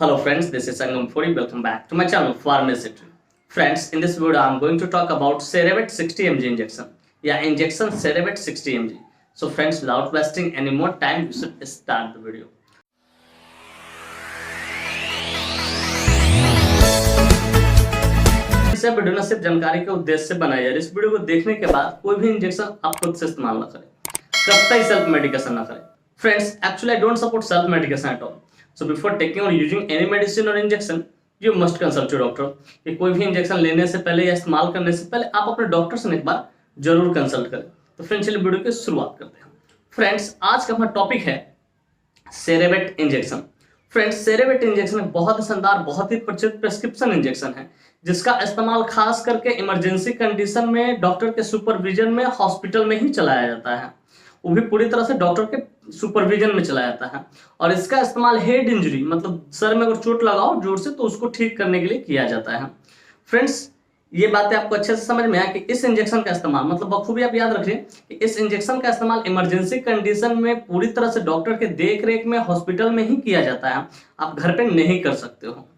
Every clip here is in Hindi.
Hello friends, this is Sangam Fori. Welcome back to my channel Pharmacist. Friends, in this video I am going to talk about Cerevet 60 mg injection. Yeah, injection Cerevet 60 mg. So friends, without wasting any more time, we should start the video. इसे वीडियो न सिर्फ जानकारी के उद्देश्य से बनाया है। इस वीडियो को देखने के बाद कोई भी इंजेक्शन आप खुद से इस्तेमाल ना करें, कतई सेल्फ मेडिकेशन ना करें। Friends, actually I don't support self medication at all. So before taking or using any medicine or injection, you must consult your doctor. कि कोई भी इंजेक्शन लेने से पहले या इस्तेमाल करने से पहले आप अपने डॉक्टर से एक बार जरूर कंसल्ट करें। तो फ्रेंड्स, चलिए वीडियो की शुरुआत करते हैं। फ्रेंड्स, आज का हमारा टॉपिक है सेरेवेट इंजेक्शन। फ्रेंड्स, सेरेवेट इंजेक्शन एक बहुत ही शानदार, बहुत ही प्रचलित प्रेस्क्रिप्शन इंजेक्शन है, जिसका इस्तेमाल खास करके इमरजेंसी कंडीशन में डॉक्टर के सुपरविजन में हॉस्पिटल में ही चलाया जाता है। वो भी पूरी तरह से डॉक्टर के सुपरविजन में चलाया जाता है। और इसका इस्तेमाल हेड इंजरी, मतलब सर में अगर चोट लगाओ जोर से, तो उसको ठीक करने के लिए किया जाता है। फ्रेंड्स, ये बातें आपको अच्छे से समझ में आया कि इस इंजेक्शन का इस्तेमाल, मतलब बखूबी आप याद रखिए कि इस इंजेक्शन का इस्तेमाल इमरजेंसी कंडीशन में पूरी तरह से डॉक्टर के देख रेख में हॉस्पिटल में ही किया जाता है, आप घर पे नहीं कर सकते हो।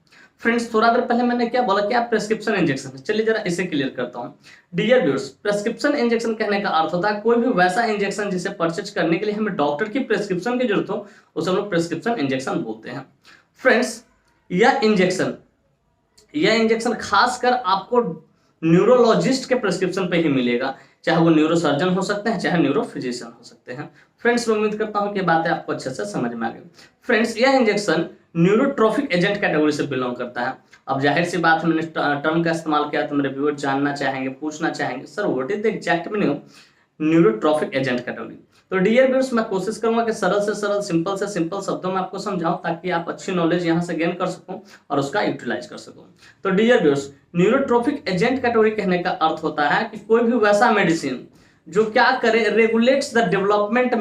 फ्रेंड्स, थोड़ा देर पहले मैंने क्या बोला कि आप प्रेस्क्रिप्शन इंजेक्शन है, चलिए जरा इसे क्लियर करता हूँ। डियर व्यूअर्स, प्रेस्क्रिप्शन इंजेक्शन कहने का अर्थ होता है कोई भी वैसा इंजेक्शन जिसे परचेज करने के लिए हमें डॉक्टर की प्रेस्क्रिप्शन की जरूरत हो, उसे हम लोग प्रेस्क्रिप्शन इंजेक्शन बोलते हैं। फ्रेंड्स, यह इंजेक्शन खासकर आपको न्यूरोलॉजिस्ट के प्रेस्क्रिप्शन पे ही मिलेगा, चाहे वो न्यूरोसर्जन हो सकते हैं, चाहे न्यूरोफिजिशियन हो सकते हैं। फ्रेंड्स, मैं उम्मीद करता हूं कि बातें आपको अच्छे से समझ में आ गई। फ्रेंड्स, यह इंजेक्शन न्यूरोट्रॉफिक एजेंट कैटेगरी से बिलोंग करता है। अब जाहिर सी बात है, मैंने टर्म का इस्तेमाल किया तो मेरे व्यूअर जानना चाहेंगे, पूछना चाहेंगे, sir what is the exact meaning of neurotrophic agent category. तो डियर व्यूअर्स, मैं कोशिश करूंगा कि सरल से सरल, सिंपल से सिंपल शब्दों में आपको समझाऊं, ताकि आप अच्छी नॉलेज यहां से गेन कर सकूं और उसका यूटिलाइज कर सकूं। तो dear viewers, neurotrophic agent category कहने का अर्थ होता है कि कोई भी वैसा मेडिसिन जो क्या करे, regulates the development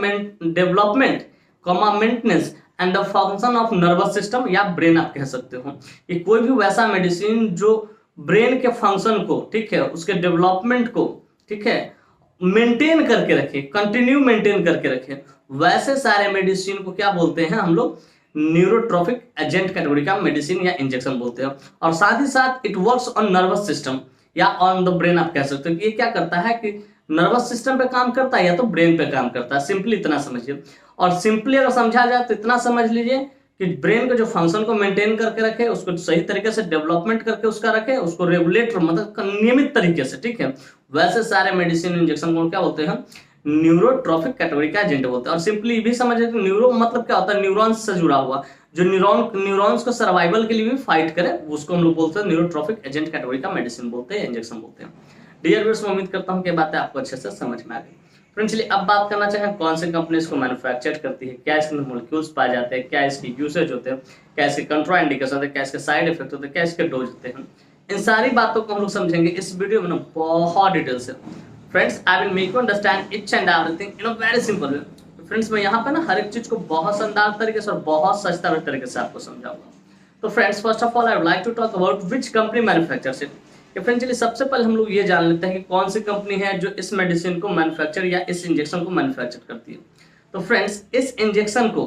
maintenance and the function of nervous system, या ब्रेन आप कह सकते हो। कि कोई भी वैसा मेडिसिन जो ब्रेन के फंक्शन को, ठीक है, उसके डेवलपमेंट को, ठीक है, मेंटेन करके रखे, कंटिन्यू मेंटेन करके रखे, वैसे सारे मेडिसिन को क्या बोलते हैं हम लोग, न्यूरोट्रॉफिक एजेंट कैटेगरी का मेडिसिन या इंजेक्शन बोलते हैं। और साथ ही साथ it works on nervous system या ऑन द ब्रेन आप कह सकते हो। कि ये क्या करता है कि नर्वस सिस्टम पे काम करता है या तो ब्रेन पे काम करता है। सिंपली इतना समझिए, और सिंपली अगर समझा जाए तो इतना समझ लीजिए कि ब्रेन के जो फंक्शन को मेंटेन करके रखे, उसको सही तरीके से डेवलपमेंट करके उसका रखे, उसको रेगुलेट, मतलब नियमित तरीके से, ठीक है, वैसे सारे मेडिसिन इंजेक्शन को क्या बोलते हैं, न्यूरोट्रॉफिक कैटेगरी का एजेंट बोलते हैं। और सिंपली भी समझिए कि न्यूरो मतलब क्या होता है, न्यूरॉन्स से जुड़ा हुआ, जो न्यूरॉन्स को सर्वाइवल के लिए भी फाइट करे, उसको हम लोग बोलते हैं न्यूरोट्रॉफिक एजेंट कैटेगरी का मेडिसिन बोलते हैं, इंजेक्शन बोलते हैं। डियर व्यूअर्स, मैं उम्मीद करता हूं कि बातें आपको अच्छे से समझ में आ गई। फ्रेंड्स, चलिए अब बात करना चाहें कौन सी कंपनी इसको मैन्युफैक्चर करती है, क्या इसके अंदर मॉलिक्यूल्स पाए जाते हैं, क्या इसकी यूसेज होते हैं, क्या इसके कंट्रा इंडिकेशन होते हैं, क्या इसके साइड इफेक्ट होते हैं, क्या इसके डोज होते हैं। इन सारी बातों को हम लोग समझेंगे इस वीडियो में ना, बहुत डिटेल से। Friends, I will make you understand each and everything in a very simple way. Friends, मैं यहाँ पे ना हर एक चीज को बहुत शानदार तरीके से और बहुत सस्ता तरीके से आपको समझाऊंगा। तो friends, first of all I would like to talk about which company manufactures it. Friends, चलिए सबसे पहले हम लोग ये जान लेते हैं कि कौन सी कंपनी है जो इस मेडिसिन को मैन्युफैक्चर या इस इंजेक्शन को मैन्युफैक्चर करती है। तो फ्रेंड्स, इस इंजेक्शन को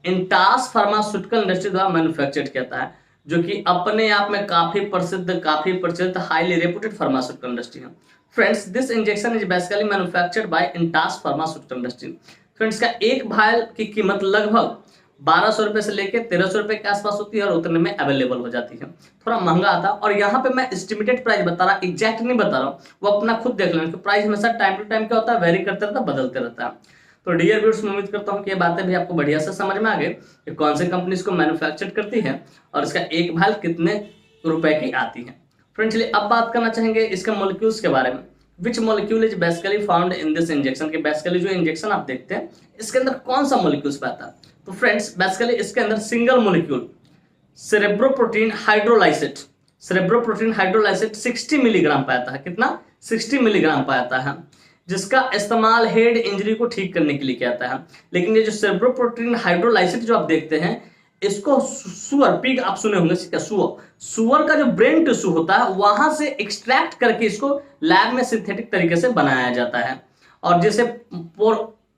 इंटास फार्मास्यूटिकल इंडस्ट्री द्वारा मैन्युफैक्चर किया जाता है, जो कि अपने आप में काफी प्रसिद्ध हाईली रेपुटेड फार्मास्यूटिकल इंडस्ट्री है। Friends, this injection is basically manufactured by Intas pharmaceutical industry. Friends, का एक भायल की कीमत लगभग 1200 रुपए से लेके 1300 रुपए के आसपास होती है और उतने में अवेलेबल हो जाती है। थोड़ा महंगा आता है, और यहाँ पे मैं एस्टिमेटेड प्राइस बता रहा, एग्जैक्ट नहीं बता रहा हूँ, वो अपना खुद देख लेना कि प्राइस हमेशा टाइम टू टाइम क्या होता है, वेरी करते रहता है, बदलते रहता है। तो डियर व्यूअर्स, मैं उम्मीद करता हूँ कि ये बातें भी आपको बढ़िया से समझ में आ गई कि कौन सी कंपनी इसको मैन्युफैक्चर करती है और इसका एक भाल कितने रुपए की आती है। फ्रेंड्स, चलिए अब बात करना चाहेंगे इसके मॉलिक्यूल्स के बारे में। Which molecule is basically found in this injection, के बेसिकली जो इंजेक्शन आप देखते हैं इसके अंदर कौन सा मॉलिक्यूल्स पाता है। तो फ्रेंड्स, बेसिकली इसके अंदर single molecule cerebroprotein hydrolysis 60 milligram पाता है। कितना? 60 मिलीग्राम पाता है, जिसका इस्तेमाल हेड इंजरी को ठीक करने के लिए किया जाता है। लेकिन ये जो सेरेब्रोप्रोटीन हाइड्रोलाइसिस जो आप देखते हैं, इसको सुअर, पिग आप सुने होंगे, सुअर का जो ब्रेन टिश्यू होता है वहां से एक्सट्रैक्ट करके इसको लैब में सिंथेटिक तरीके से बनाया जाता है। और जैसे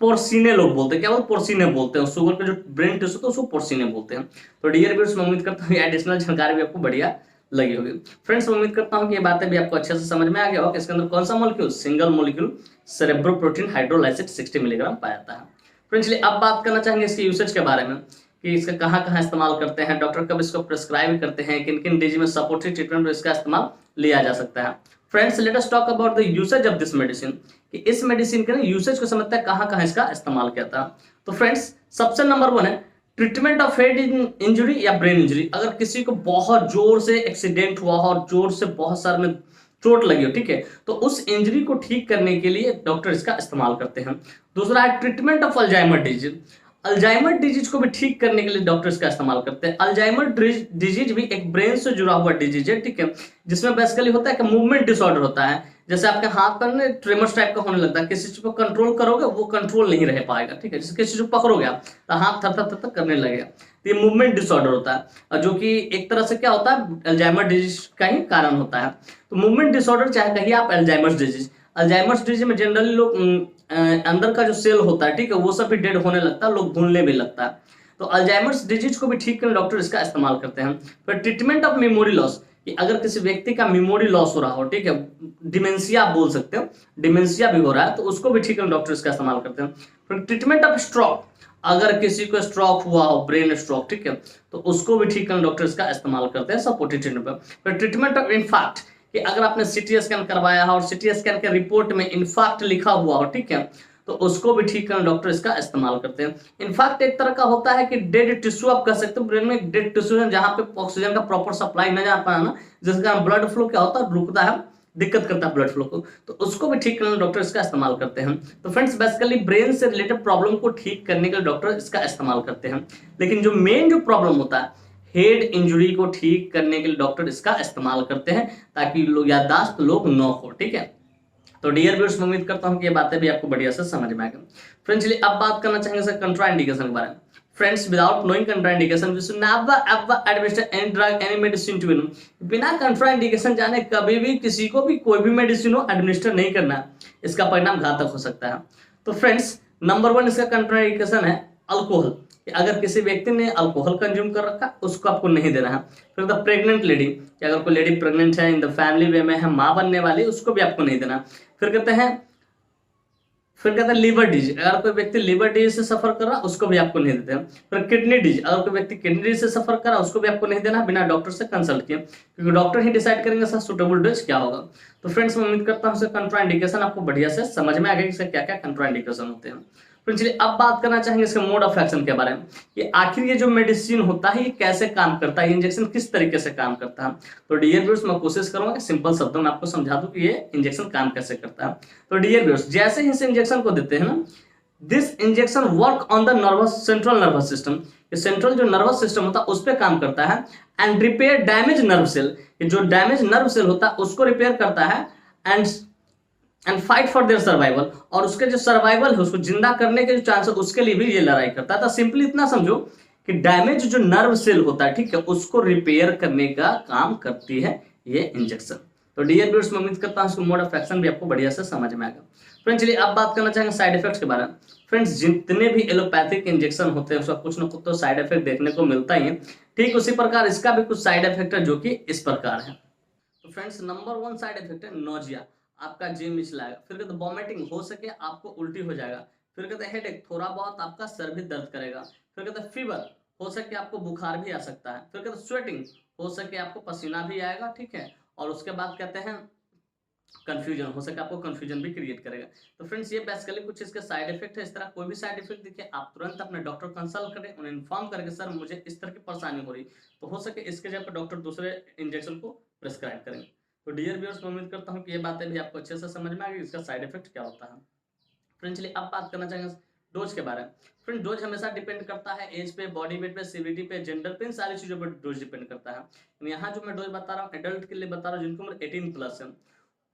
पोर्सिने लोग बोलते हैं, क्या बोलते पोर्सिने बोलते हैं, शुगर का जो ब्रेन टिश्यू तो उसको पोर्सिने बोलते हैं। तो डियर व्यूअर्स, मैं उम्मीद करता हूँ ये एडिशनल जानकारी भी आपको बढ़िया लगी होगी। फ्रेंड्स, मैं उम्मीद करता हूँ कि ये बातें भी आपको अच्छे से समझ में आ गया होगा कि इसके अंदर कौन सा molecule, single molecule cerebroprotein hydrolysis 60 milligram पाया जाता है। फ्रेंड्स, चलिए अब बात करना चाहेंगे इसके यूसेज के बारे में कि इसका कहाँ कहाँ इस्तेमाल करते हैं, डॉक्टर कब इसको प्रिस्क्राइब करते हैं, किन किन डिजीज में सपोर्टिव ट्रीटमेंट में इसका इस्तेमाल लिया जा सकता है। Friends, let us talk about the usage of this medicine, कि इस मेडिसिन के यूसेज को समझते हैं कहाँ कहाँ इसका इस्तेमाल किया था। तो फ्रेंड्स, सबसे नंबर 1 है ट्रीटमेंट ऑफ हेड इंजरी या ब्रेन इंजरी। अगर किसी को बहुत जोर से एक्सीडेंट हुआ हो और जोर से बहुत सारे में चोट लगी हो, ठीक है, तो उस इंजरी को ठीक करने के लिए डॉक्टर इसका इस्तेमाल करते हैं। दूसरा है treatment of Alzheimer disease. Alzheimer disease को भी ठीक करने के लिए डॉक्टर इसका इस्तेमाल करते हैं। अल्जाइमर डिजीज भी एक ब्रेन से जुड़ा हुआ डिजीज है, ठीक है, जिसमें बेसिकली होता है कि मूवमेंट डिसऑर्डर होता है। जैसे आपके हाथ पर में ट्रेमर्स टाइप का होने लगता है, किसी चीज को कंट्रोल करोगे वो कंट्रोल नहीं रह पाएगा, ठीक है, जैसे किसी चीज को पकड़ोगे आप तो हाथ थर थर थर करने लगेगा, तो ये मूवमेंट डिसऑर्डर होता है, जो कि एक तरह से क्या होता है, अल्जाइमर डिजीज का ही कारण होता है। तो मूवमेंट डिसऑर्डर चाहे कहिए आप अल्जाइमर्स डिजीज। अल्जाइमर्स डिजीज में जनरली लोग अंदर का जो सेल होता है, ठीक है, वो सब भी डेड होने लगता है, लोग भूलने भी लगता है। तो अल्जाइमर्स डिजीज को भी ठीक करने डॉक्टर इसका इस्तेमाल करते हैं। फिर ट्रीटमेंट ऑफ मेमोरी लॉस, कि अगर किसी व्यक्ति का मेमोरी लॉस हो रहा हो, ठीक है, डिमेंशिया आप बोल सकते हो, डिमेंशिया भी हो रहा है, तो उसको भी ठीक करने डॉक्टर इसका इस्तेमाल करते हैं। फिर ट्रीटमेंट ऑफ स्ट्रोक, अगर किसी को स्ट्रोक हुआ हो, ब्रेन स्ट्रोक, ठीक है, तो उसको भी ठीक करने डॉक्टर इसका इस्तेमाल करते हैं सपोर्टिव ट्रीटमेंट पर। फिर ट्रीटमेंट ऑफ इन्फार्क्ट, कि अगर आपने सीटी स्कैन करवाया हो और सीटी स्कैन के रिपोर्ट में इन्फार्क्ट लिखा हुआ हो, ठीक है, तो उसको भी ठीक करने डॉक्टर इसका इस्तेमाल करते हैं। इनफैक्ट एक तरह का होता है कि डेड टिश्यू आप कह सकते हो, ब्रेन में एक डेड टिश्यू है जहां पे ऑक्सीजन का प्रॉपर सप्लाई न जा पाना, जिसके कारण ब्लड फ्लो क्या होता है, रुकता है, दिक्कत करता है ब्लड फ्लो को, तो उसको भी ठीक करने डॉक्टर इसका इस्तेमाल करते हैं। तो फ्रेंड्स, बेसिकली ब्रेन से रिलेटेड प्रॉब्लम को ठीक करने के लिए डॉक्टर इसका इस्तेमाल करते हैं। लेकिन जो मेन जो प्रॉब्लम होता है, हेड इंजुरी को ठीक करने के लिए डॉक्टर इसका इस्तेमाल करते हैं, ताकि लोग याददाश्त लोग न हो, ठीक है। तो डियर व्यूअर्स, मैं उम्मीद करता हूं कि ये बातें भी आपको बढ़िया से समझ में आ गई। फ्रेंड्स, चलिए अब बात करना चाहेंगे सर कंट्राइंडिकेशन के बारे में। Friends, without knowing contraindication we should never ever administer any drug any medicine to anyone. बिना कंट्राइंडिकेशन जाने कभी भी किसी को भी कोई भी मेडिसिन हो एडमिनिस्टर नहीं करना, इसका परिणाम घातक हो सकता है। तो फ्रेंड्स, नंबर 1 इसका कंट्राइंडिकेशन है अल्कोहल, कि अगर किसी व्यक्ति ने अल्कोहल कंज्यूम कर रखा उसको आपको नहीं देना है। फिर द प्रेग्नेंट लेडी, कि अगर कोई लेडी प्रेग्नेंट है, इन द फैमिली वे में है, मां बनने वाली, उसको भी आपको नहीं देना। फिर कहते हैं लीवर डिजीज, अगर कोई व्यक्ति लीवर डिजीज से सफर कर रहा उसको भी आपको नहीं देते हैं। फिर किडनी डिजीज, अगर कोई व्यक्ति किडनी डिजीज से सफर कर रहा उसको भी आपको नहीं देना बिना डॉक्टर से कंसल्ट किए, क्योंकि डॉक्टर ही डिसाइड करेंगे सर सुटेबल डोज क्या होगा। तो फ्रेंड्स, मैं उम्मीद करता हूँ कंट्राइंडिकेशन आपको बढ़िया से समझ में आ गया इसके क्या क्या कंट्राइंडिकेशन होते हैं। चलिए अब बात करना चाहेंगे इसके मोड ऑफ एक्शन के बारे में, कि आखिर ये जो मेडिसिन होता है ये कैसे काम करता है, इंजेक्शन किस तरीके से काम करता है। तो डियर व्यूअर्स, मैं कोशिश करूंगा कि सिंपल शब्दों में आपको समझा दूं कि ये इंजेक्शन काम कैसे करता है। तो डियर व्यूअर्स, जैसे ही इस इंजेक्शन को देते हैं ना, this injection work on the central nervous system, central जो नर्वस सिस्टम होता है उस पर काम करता है, and repair damage nerve cell, जो डैमेज नर्व सेल होता है उसको रिपेयर करता है, and fight for their survival, और उसके जो सर्वाइवल है उसको जिंदा करने के जो चांस है उसके लिए भी ये लड़ाई करता है। तो सिंपली इतना समझो कि डैमेज जो नर्व सेल होता है, ठीक है, उसको रिपेयर करने का काम करती है ये इंजेक्शन। तो डियर व्यूअर्स, मैं उम्मीद करता हूं इसको मोड ऑफ एक्शन भी आपको बढ़िया से समझ में आएगा। फ्रेंड्स, चलिए अब बात करना चाहेंगे साइड इफेक्ट्स के बारे में। फ्रेंड्स, जितने भी एलोपैथिक इंजेक्शन होते हैं उसका कुछ ना कुछ तो साइड इफेक्ट देखने को मिलता ही है, ठीक उसी प्रकार इसका भी कुछ साइड इफेक्ट है जो कि इस प्रकार है। तो फ्रेंड्स, नंबर 1 साइड इफेक्ट है नोजिया, आपका जी मिचलाएगा। फिर कहते वॉमिटिंग, हो सके आपको उल्टी हो जाएगा। फिर कहते हेडेक, थोड़ा बहुत आपका सर भी दर्द करेगा। फिर कहते फीवर, हो सके आपको बुखार भी आ सकता है। फिर कहते स्वेटिंग, हो सके आपको पसीना भी आएगा, ठीक है। और उसके बाद कहते हैं कंफ्यूजन, हो सके आपको कंफ्यूजन भी क्रिएट करेगा। तो फ्रेंड्स, ये बेसिकली कुछ इसके साइड इफेक्ट है। इस तरह कोई भी साइड इफेक्ट दिखे आप तुरंत अपने डॉक्टर कंसल्ट करें, उन्हें इन्फॉर्म करके सर मुझे इस तरह की परेशानी हो रही, तो हो सके इसके जगह पर डॉक्टर दूसरे इंजेक्शन को प्रिस्क्राइब करेंगे। तो डियर व्यूअर्स, मैं उम्मीद करता हूँ कि ये बातें भी आपको अच्छे से समझ में आ गई, इसका साइड इफेक्ट क्या होता है। फ्रेंड्स, चलिए अब बात करना चाहेंगे डोज के बारे में। फ्रेंड, डोज हमेशा डिपेंड करता है एज पे, बॉडी वेट पे, सीवीटी पे, जेंडर पे, इन सारी चीजों पर डोज डिपेंड करता है। यहाँ जो मैं डोज बता रहा हूँ एडल्ट के लिए बता रहा हूँ जिनकी उम्र 18+ है।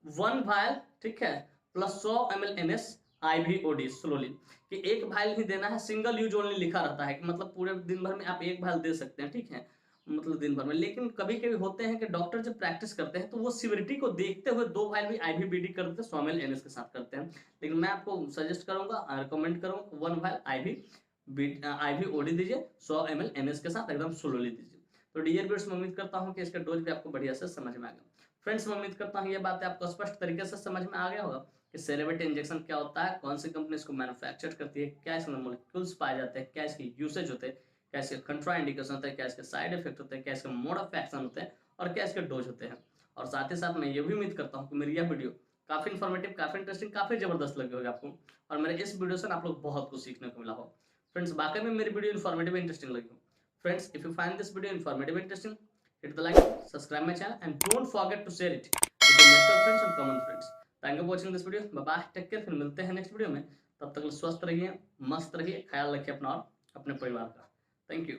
1 वायल, ठीक है, plus 100 ml NS IVOD slowly, कि एक वायल ही देना है, सिंगल यूज ओनली लिखा रहता है, कि मतलब पूरे दिन भर में आप एक वायल दे सकते हैं, ठीक है, मतलब मतलब दिन भर में। लेकिन कभी कभी होते हैं कि डॉक्टर जब प्रैक्टिस करते हैं तो वो सिविरिटी को देखते हुए 2 वाइल भी आईवीबीडी करते हैं, 100 ml एनएस के साथ करते हैं। लेकिन मैं आपको सजेस्ट करूंगा, रिकमेंड करूंगा 1 वाइल आईवी ओडी दीजिए 100 ml एनएस के साथ, एकदम स्लोली दीजिए। तो डियर व्यूअर्स, मैं उम्मीद करता हूं कि इसका डोज भी आपको बढ़िया से समझ में आ गया। फ्रेंड्स, मैं उम्मीद करता हूं ये बातें आपको स्पष्ट तरीके से समझ में आ गया होगा कि सेरेवेट इंजेक्शन क्या होता है, कौन सी कंपनी इसको मैन्युफैक्चर करती है, क्या इसमें मॉलिक्यूल्स पाए जाते हैं, क्या इसके यूसेज होते हैं, क्या इसके कंट्रा इंडिकेशन होते हैं, क्या इसके साइड इफेक्ट होते हैं, क्या इसके मोड ऑफ एक्शन होते हैं और क्या इसके डोज होते हैं। और साथ ही साथ मैं ये भी उम्मीद करता हूँ कि मेरी यह वीडियो काफी इन्फॉर्मेटिव, काफी इंटरेस्टिंग, काफी जबरदस्त लगी होगी आपको, और मेरे इस वीडियो से आप लोग बहुत कुछ सीखने को मिला हो। फ्रेंड्स, वाकई में मेरी वीडियो इन्फॉर्मेटिव इंटरेस्टिंग लगी हो। Friends, if you find this video informative interesting, hit the like, subscribe my channel and don't forget to share it with your natural friends and common friends. Thank you for watching this video. Bye bye, take care, फिर मिलते हैं नेक्स्ट वीडियो में। तब तक स्वस्थ रहिए, मस्त रहिए, ख्याल रखिए अपना और अपने परिवार का। थैंक यू,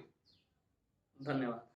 धन्यवाद।